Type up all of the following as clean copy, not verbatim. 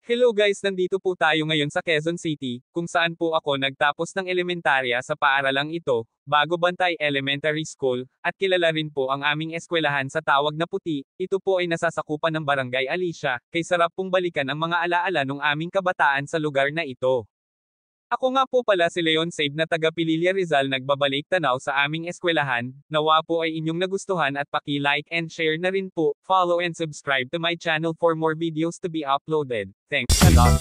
Hello guys, nandito po tayo ngayon sa Quezon City, kung saan po ako nagtapos ng elementarya sa paaralang ito, Bago Bantay Elementary School, at kilala rin po ang aming eskwelahan sa tawag na Puti. Ito po ay nasasakupan ng Barangay Alicia, kay sarap pong balikan ang mga alaala nung aming kabataan sa lugar na ito. Ako nga po pala si Leon Save na taga Pililla Rizal nagbabalik tanaw sa aming eskwelahan, nawa po ay inyong nagustuhan at paki-like and share na rin po, follow and subscribe to my channel for more videos to be uploaded. Thanks a lot.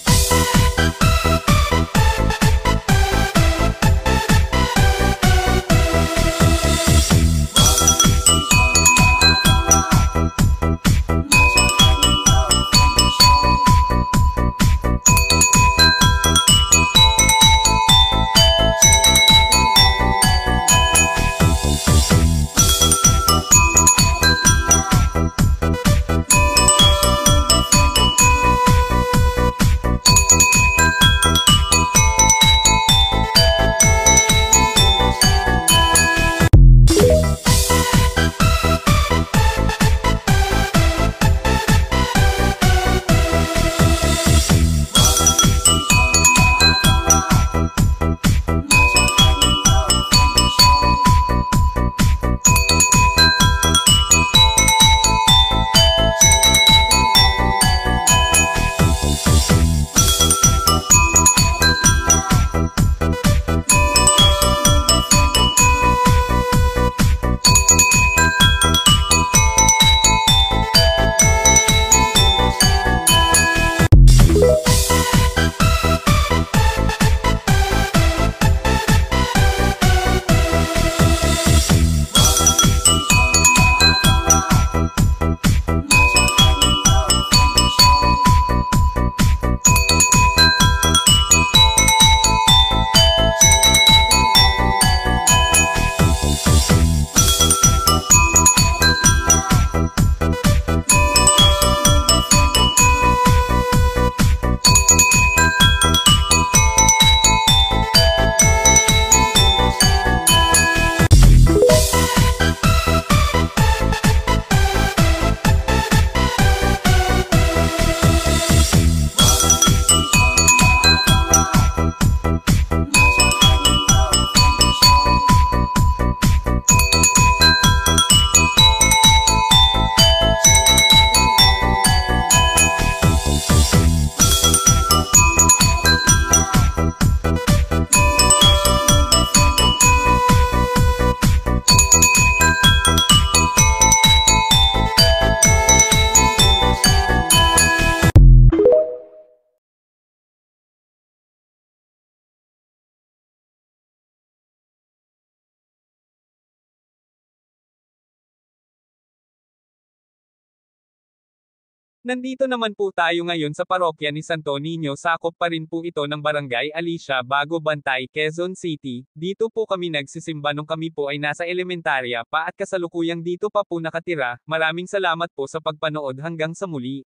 Nandito naman po tayo ngayon sa parokya ni Santo Niño, sakop pa rin po ito ng Barangay Alicia, Bago Bantay, Quezon City. Dito po kami nagsisimba nung kami po ay nasa elementarya pa at kasalukuyang dito pa po nakatira. Maraming salamat po sa pagpanood hanggang sa muli.